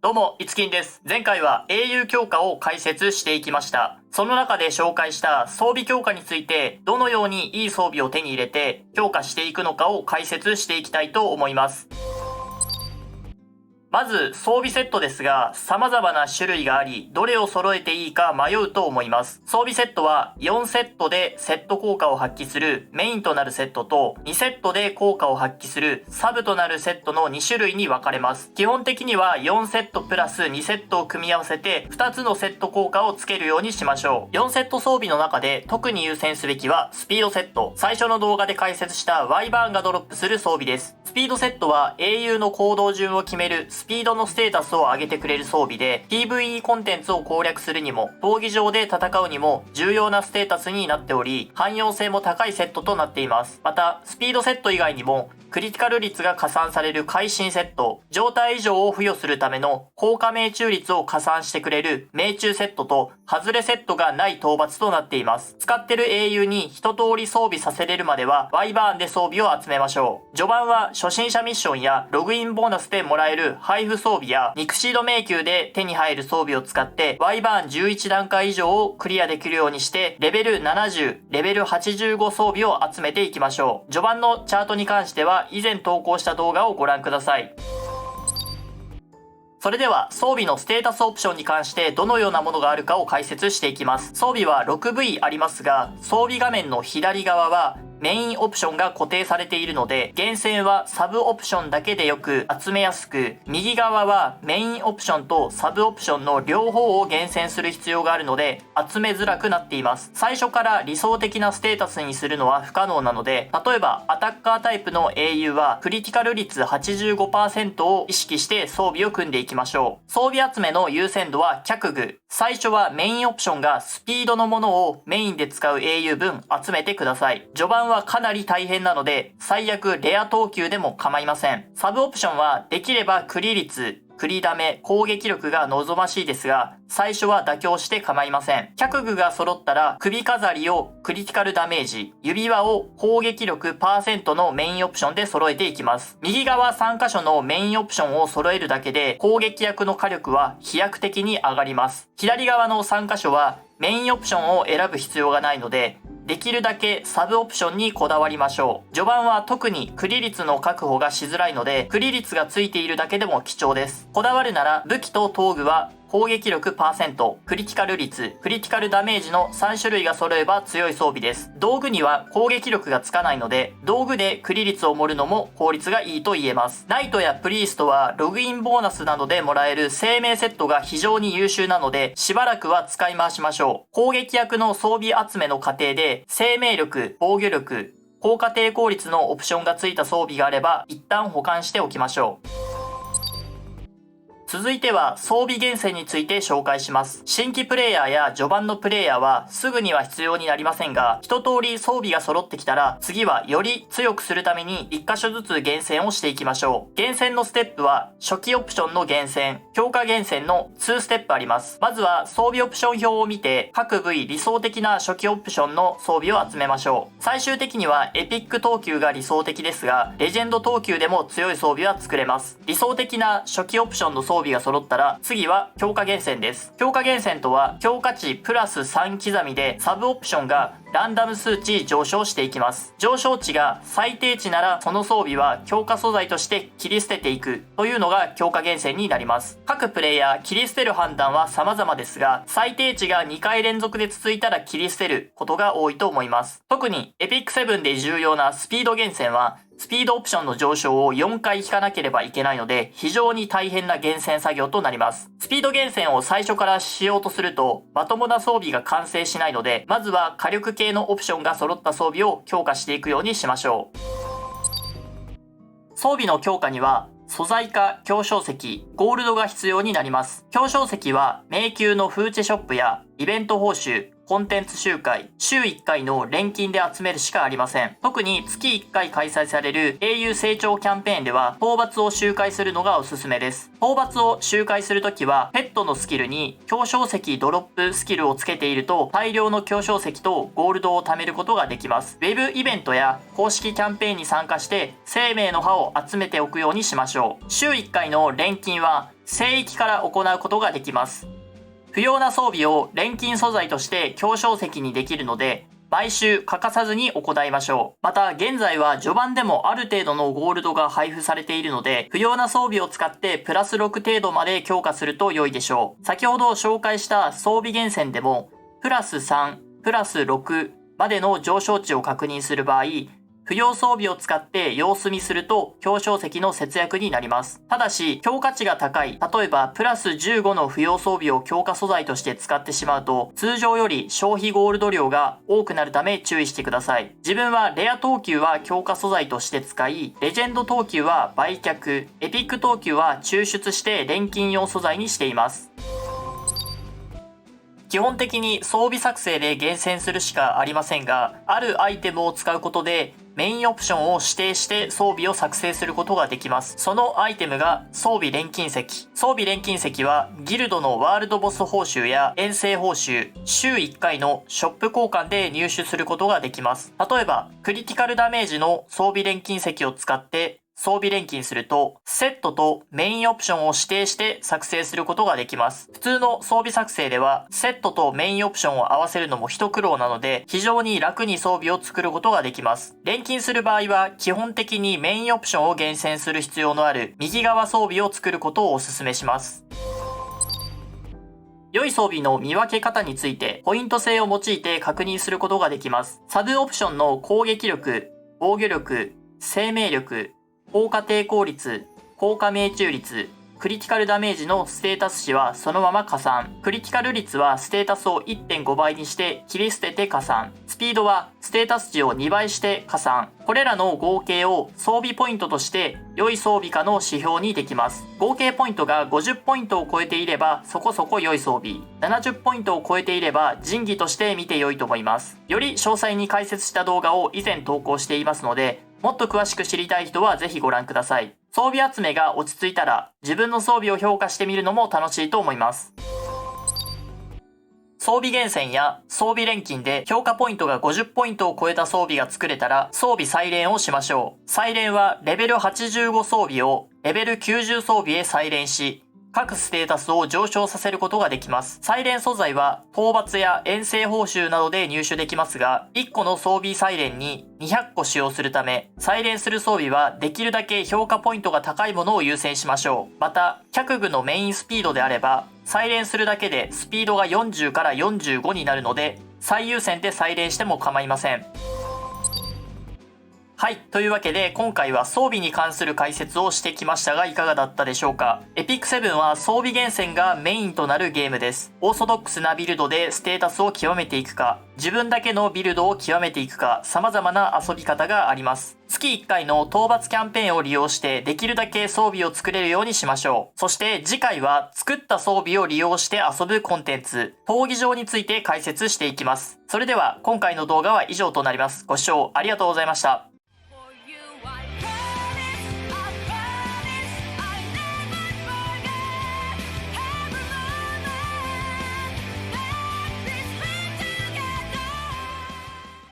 どうも、いつきんです。前回は英雄強化を解説していきました。その中で紹介した装備強化について、どのようにいい装備を手に入れて強化していくのかを解説していきたいと思います。まず装備セットですが、様々な種類があり、どれを揃えていいか迷うと思います。装備セットは4セットでセット効果を発揮するメインとなるセットと、2セットで効果を発揮するサブとなるセットの2種類に分かれます。基本的には4セットプラス2セットを組み合わせて2つのセット効果をつけるようにしましょう。4セット装備の中で特に優先すべきはスピードセット。最初の動画で解説したワイバーンがドロップする装備です。スピードセットは英雄の行動順を決めるスピードのステータスを上げてくれる装備で PVE コンテンツを攻略するにも闘技場で戦うにも重要なステータスになっており、汎用性も高いセットとなっています。またスピードセット以外にもクリティカル率が加算される会心セット、状態異常を付与するための効果命中率を加算してくれる命中セットと、外れセットがない討伐となっています。使ってる英雄に一通り装備させれるまではワイバーンで装備を集めましょう。序盤は初心者ミッションやログインボーナスでもらえる配布装備やニクシード迷宮で手に入る装備を使ってワイバーン11段階以上をクリアできるようにしてレベル70、レベル85装備を集めていきましょう。序盤のチャートに関しては以前投稿した動画をご覧ください。それでは装備のステータスオプションに関してどのようなものがあるかを解説していきます。装備は 6V ありますが、装備画面の左側はメインオプションが固定されているので、厳選はサブオプションだけでよく集めやすく、右側はメインオプションとサブオプションの両方を厳選する必要があるので、集めづらくなっています。最初から理想的なステータスにするのは不可能なので、例えばアタッカータイプの英雄はクリティカル率 85% を意識して装備を組んでいきましょう。装備集めの優先度は脚具。最初はメインオプションがスピードのものをメインで使う英雄分集めてください。序盤はかなり大変なので、最悪レア等級でも構いません。サブオプションはできればクリ率、クリダメ、攻撃力が望ましいですが、最初は妥協して構いません。脚具が揃ったら首飾りをクリティカルダメージ、指輪を攻撃力パーセントのメインオプションで揃えていきます。右側3箇所のメインオプションを揃えるだけで攻撃役の火力は飛躍的に上がります。左側の3箇所はメインオプションを選ぶ必要がないので、できるだけサブオプションにこだわりましょう。序盤は特にクリ率の確保がしづらいので、クリ率がついているだけでも貴重です。こだわるなら武器と闘具は攻撃力パーセント、クリティカル率、クリティカルダメージの3種類が揃えば強い装備です。道具には攻撃力がつかないので、道具でクリ率を盛るのも効率がいいと言えます。ナイトやプリーストはログインボーナスなどでもらえる生命セットが非常に優秀なので、しばらくは使い回しましょう。攻撃役の装備集めの過程で、生命力、防御力、効果抵抗率のオプションがついた装備があれば、一旦保管しておきましょう。続いては装備厳選について紹介します。新規プレイヤーや序盤のプレイヤーはすぐには必要になりませんが、一通り装備が揃ってきたら次はより強くするために1箇所ずつ厳選をしていきましょう。厳選のステップは初期オプションの厳選、強化厳選の2ステップあります。まずは装備オプション表を見て各部位理想的な初期オプションの装備を集めましょう。最終的にはエピック等級が理想的ですが、レジェンド等級でも強い装備は作れます。理想的な初期オプションの装備が揃ったら次は強化厳選です。強化厳選とは強化値プラス3刻みでサブオプションがランダム数値上昇していきます。上昇値が最低値ならその装備は強化素材として切り捨てていくというのが強化厳選になります。各プレイヤー切り捨てる判断は様々ですが、最低値が2回連続で続いたら切り捨てることが多いと思います。特にエピック7で重要なスピード厳選はスピードオプションの上昇を4回引かなければいけないので、非常に大変な厳選作業となります。スピード厳選を最初からしようとすると、まともな装備が完成しないので、まずは火力系のオプションが揃った装備を強化していくようにしましょう。装備の強化には、素材か強小石、ゴールドが必要になります。強小石は迷宮のフーチェショップやイベント報酬、コンテンツ周回、週1回の錬金で集めるしかありません。特に月1回開催される英雄成長キャンペーンでは討伐を周回するのがおすすめです。討伐を周回するときはペットのスキルに強小石ドロップスキルをつけていると大量の強小石とゴールドを貯めることができます。ウェブイベントや公式キャンペーンに参加して生命の葉を集めておくようにしましょう。週1回の錬金は聖域から行うことができます。不要な装備を錬金素材として強小石にできるので、毎週欠かさずに行いましょう。また、現在は序盤でもある程度のゴールドが配布されているので、不要な装備を使ってプラス6程度まで強化すると良いでしょう。先ほど紹介した装備厳選でも、プラス3、プラス6までの上昇値を確認する場合、不要装備を使って様子見すると強小石の節約になります。ただし、強化値が高い、例えばプラス15の不要装備を強化素材として使ってしまうと、通常より消費ゴールド量が多くなるため注意してください。自分はレア等級は強化素材として使い、レジェンド等級は売却、エピック等級は抽出して錬金用素材にしています。基本的に装備作成で厳選するしかありませんが、あるアイテムを使うことでメインオプションを指定して装備を作成することができます。そのアイテムが装備錬金石。装備錬金石はギルドのワールドボス報酬や遠征報酬、週1回のショップ交換で入手することができます。例えば、クリティカルダメージの装備錬金石を使って装備錬金すると、セットとメインオプションを指定して作成することができます。普通の装備作成では、セットとメインオプションを合わせるのも一苦労なので、非常に楽に装備を作ることができます。錬金する場合は、基本的にメインオプションを厳選する必要のある右側装備を作ることをお勧めします。良い装備の見分け方について、ポイント制を用いて確認することができます。サブオプションの攻撃力、防御力、生命力、効果抵抗率、効果命中率、クリティカルダメージのステータス値はそのまま加算。クリティカル率はステータスを 1.5 倍にして切り捨てて加算。スピードはステータス値を2倍して加算。これらの合計を装備ポイントとして良い装備かの指標にできます。合計ポイントが50ポイントを超えていればそこそこ良い装備。70ポイントを超えていれば仁義として見て良いと思います。より詳細に解説した動画を以前投稿していますので、もっと詳しく知りたい人はぜひご覧ください。装備集めが落ち着いたら自分の装備を評価してみるのも楽しいと思います。装備厳選や装備錬金で強化ポイントが50ポイントを超えた装備が作れたら装備再練をしましょう。再練はレベル85装備をレベル90装備へ再練し、各ステータスを上昇させることができます。再練素材は討伐や遠征報酬などで入手できますが、1個の装備再練に200個使用するため、再練する装備はできるだけ評価ポイントが高いものを優先しましょう。また、脚具のメインスピードであれば、再練するだけでスピードが40から45になるので、最優先で再練しても構いません。はい。というわけで、今回は装備に関する解説をしてきましたが、いかがだったでしょうか。エピック7は装備厳選がメインとなるゲームです。オーソドックスなビルドでステータスを極めていくか、自分だけのビルドを極めていくか、様々な遊び方があります。月1回の討伐キャンペーンを利用して、できるだけ装備を作れるようにしましょう。そして次回は、作った装備を利用して遊ぶコンテンツ、闘技場について解説していきます。それでは、今回の動画は以上となります。ご視聴ありがとうございました。